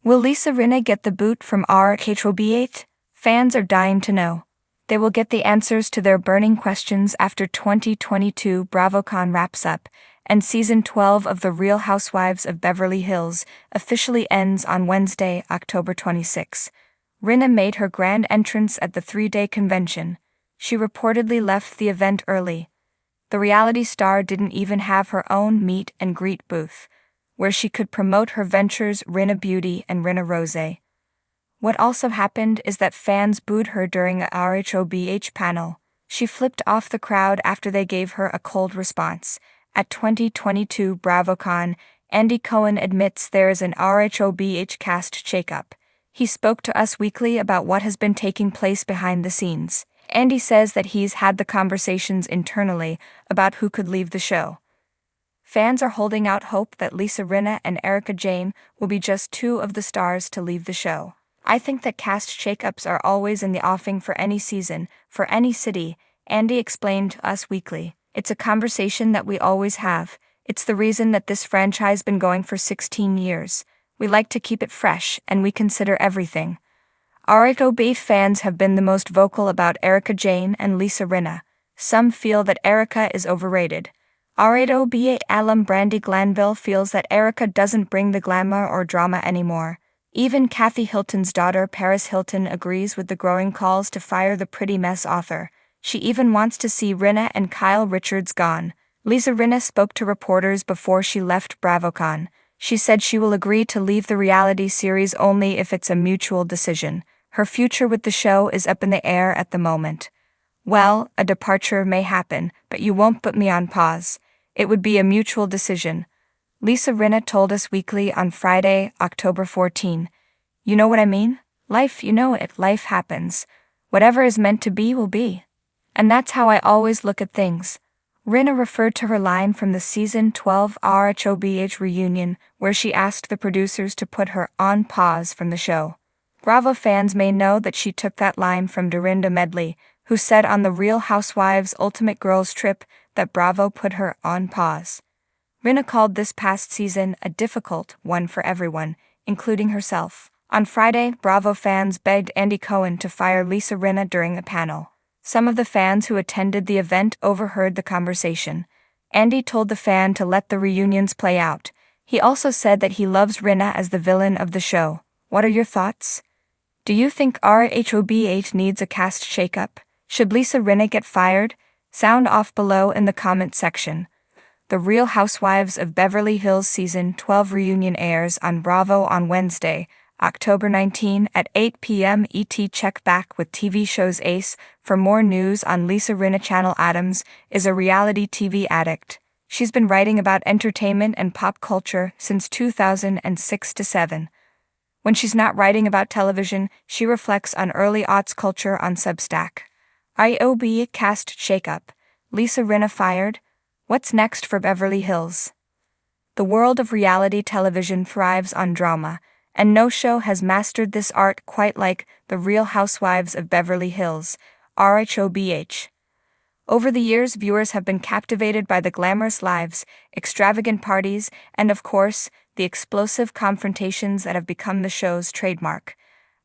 Will Lisa Rinna get the boot from Rhobh? Fans are dying to know. They will get the answers to their burning questions after 2022 BravoCon wraps up, and Season 12 of The Real Housewives of Beverly Hills officially ends on Wednesday, October 26. Rinna made her grand entrance at the three-day convention. She reportedly left the event early. The reality star didn't even have her own meet and greet booth, where she could promote her ventures Rinna Beauty and Rinna Rose. What also happened is that fans booed her during a Rhobh panel. She flipped off the crowd after they gave her a cold response. At 2022 BravoCon, Andy Cohen admits there is an Rhobh cast shakeup. He spoke to Us Weekly about what has been taking place behind the scenes. Andy says that he's had the conversations internally about who could leave the show. Fans are holding out hope that Lisa Rinna and Erika Jayne will be just two of the stars to leave the show. I think that cast shakeups are always in the offing for any season, for any city, Andy explained to Us Weekly. It's a conversation that we always have. It's the reason that this franchise has been going for 16 years. We like to keep it fresh, and we consider everything. Rhobh fans have been the most vocal about Erika Jayne and Lisa Rinna. Some feel that Erika is overrated. Rhobh alum Brandi Glanville feels that Erika doesn't bring the glamour or drama anymore. Even Kathy Hilton's daughter Paris Hilton agrees with the growing calls to fire the Pretty Mess author. She even wants to see Rinna and Kyle Richards gone. Lisa Rinna spoke to reporters before she left BravoCon. She said she will agree to leave the reality series only if it's a mutual decision. Her future with the show is up in the air at the moment. Well, a departure may happen, but you won't put me on pause. It would be a mutual decision. Lisa Rinna told Us Weekly on Friday, October 14. You know what I mean? Life, you know it, life happens. Whatever is meant to be will be. And that's how I always look at things. Rinna referred to her line from the Season 12 Rhobh reunion, where she asked the producers to put her on pause from the show. Bravo fans may know that she took that line from Dorinda Medley, who said on the Real Housewives Ultimate Girls Trip that Bravo put her on pause. Rinna called this past season a difficult one for everyone, including herself. On Friday, Bravo fans begged Andy Cohen to fire Lisa Rinna during a panel. Some of the fans who attended the event overheard the conversation. Andy told the fan to let the reunions play out. He also said that he loves Rinna as the villain of the show. What are your thoughts? Do you think Rhobh needs a cast shakeup? Should Lisa Rinna get fired? Sound off below in the comment section. The Real Housewives of Beverly Hills Season 12 reunion airs on Bravo on Wednesday, October 19 at 8 p.m. ET. Check back with TV show's Ace for more news on Lisa Rinna. Channel Adams is a reality TV addict. She's been writing about entertainment and pop culture since 2006-7. When she's not writing about television, she reflects on early aughts culture on Substack. Rhobh cast shakeup. Lisa Rinna fired? What's next for Beverly Hills? The world of reality television thrives on drama, and no show has mastered this art quite like The Real Housewives of Beverly Hills, Rhobh. Over the years, viewers have been captivated by the glamorous lives, extravagant parties, and of course, the explosive confrontations that have become the show's trademark.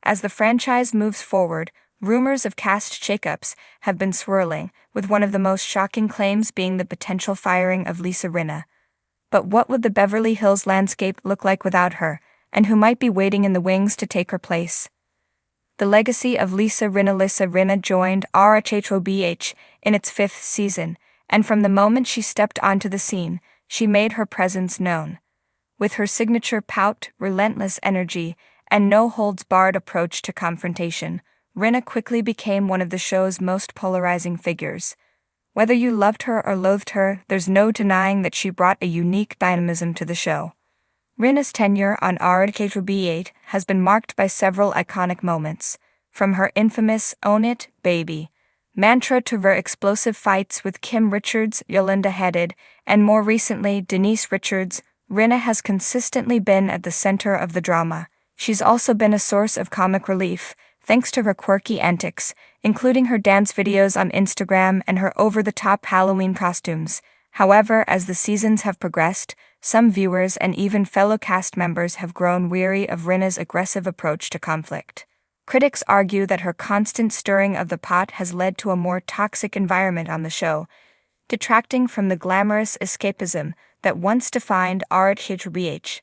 As the franchise moves forward, rumors of cast shakeups have been swirling, with one of the most shocking claims being the potential firing of Lisa Rinna. But what would the Beverly Hills landscape look like without her, and who might be waiting in the wings to take her place? The legacy of Lisa Rinna joined Rhobh in its 5th season, and from the moment she stepped onto the scene, she made her presence known. With her signature pout, relentless energy, and no-holds-barred approach to confrontation, Rinna quickly became one of the show's most polarizing figures. Whether you loved her or loathed her, there's no denying that she brought a unique dynamism to the show. Rinna's tenure on Rhobh has been marked by several iconic moments, from her infamous "Own It, Baby" mantra to her explosive fights with Kim Richards, Yolanda Hadid, and more recently Denise Richards. Rinna has consistently been at the center of the drama. She's also been a source of comic relief, thanks to her quirky antics, including her dance videos on Instagram and her over-the-top Halloween costumes. However, as the seasons have progressed, some viewers and even fellow cast members have grown weary of Rinna's aggressive approach to conflict. Critics argue that her constant stirring of the pot has led to a more toxic environment on the show, detracting from the glamorous escapism that once defined Rhobh.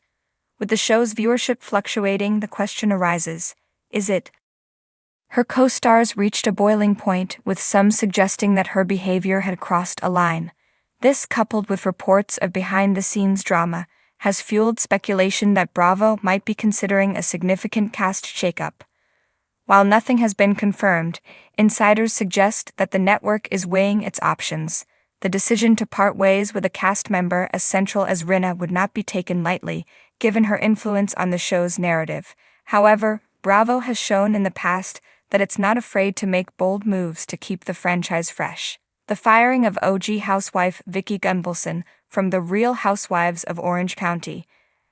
With the show's viewership fluctuating, the question arises, is it? Her co-stars reached a boiling point, with some suggesting that her behavior had crossed a line. This, coupled with reports of behind-the-scenes drama, has fueled speculation that Bravo might be considering a significant cast shakeup. While nothing has been confirmed, insiders suggest that the network is weighing its options. The decision to part ways with a cast member as central as Rinna would not be taken lightly, given her influence on the show's narrative. However, Bravo has shown in the past that it's not afraid to make bold moves to keep the franchise fresh. The firing of OG housewife Vicki Gunvalson from the Real Housewives of Orange County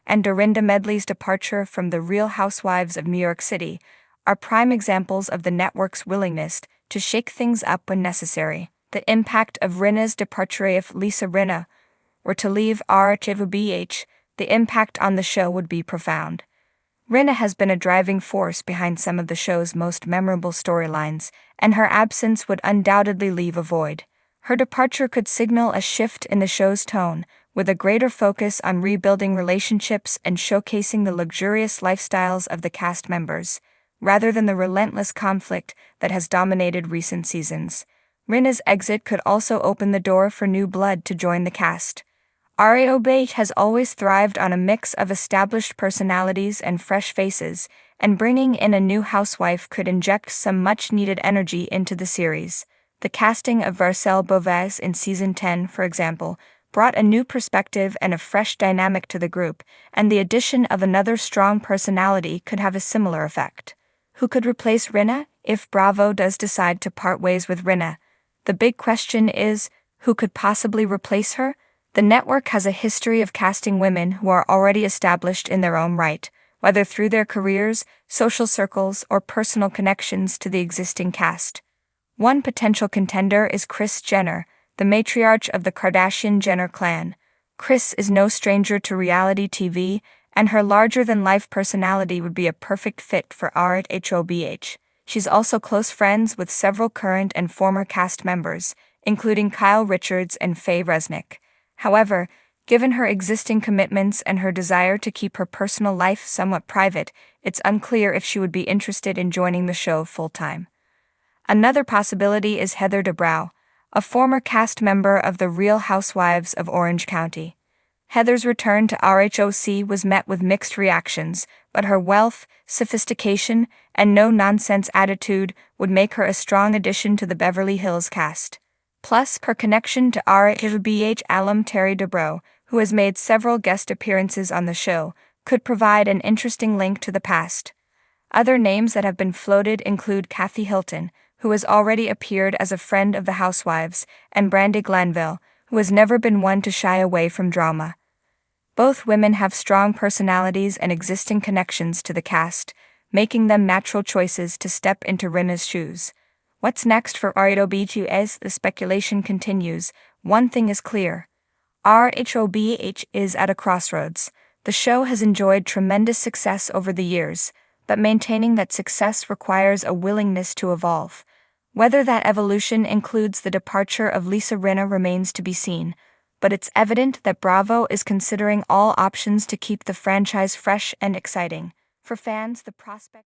and Dorinda Medley's departure from the Real Housewives of New York City are prime examples of the network's willingness to shake things up when necessary. The impact of Rinna's departure: if Lisa Rinna were to leave Rhobh, the impact on the show would be profound. Rinna has been a driving force behind some of the show's most memorable storylines, and her absence would undoubtedly leave a void. Her departure could signal a shift in the show's tone, with a greater focus on rebuilding relationships and showcasing the luxurious lifestyles of the cast members, rather than the relentless conflict that has dominated recent seasons. Rinna's exit could also open the door for new blood to join the cast. Rhobh has always thrived on a mix of established personalities and fresh faces, and bringing in a new housewife could inject some much-needed energy into the series. The casting of Varcelle Beauvais in Season 10, for example, brought a new perspective and a fresh dynamic to the group, and the addition of another strong personality could have a similar effect. Who could replace Rinna if Bravo does decide to part ways with Rinna? The big question is, who could possibly replace her? The network has a history of casting women who are already established in their own right, whether through their careers, social circles, or personal connections to the existing cast. One potential contender is Kris Jenner, the matriarch of the Kardashian-Jenner clan. Kris is no stranger to reality TV, and her larger-than-life personality would be a perfect fit for Rhobh. She's also close friends with several current and former cast members, including Kyle Richards and Faye Resnick. However, given her existing commitments and her desire to keep her personal life somewhat private, it's unclear if she would be interested in joining the show full-time. Another possibility is Heather Dubrow, a former cast member of the Real Housewives of Orange County. Heather's return to Rhobh was met with mixed reactions, but her wealth, sophistication, and no-nonsense attitude would make her a strong addition to the Beverly Hills cast. Plus, her connection to Rhobh alum Terry Dubrow, who has made several guest appearances on the show, could provide an interesting link to the past. Other names that have been floated include Kathy Hilton, who has already appeared as a friend of the Housewives, and Brandi Glanville, who has never been one to shy away from drama. Both women have strong personalities and existing connections to the cast, making them natural choices to step into Rinna's shoes. What's next for Rhobh as the speculation continues? One thing is clear. Rhobh is at a crossroads. The show has enjoyed tremendous success over the years, but maintaining that success requires a willingness to evolve. Whether that evolution includes the departure of Lisa Rinna remains to be seen, but it's evident that Bravo is considering all options to keep the franchise fresh and exciting. For fans, the prospect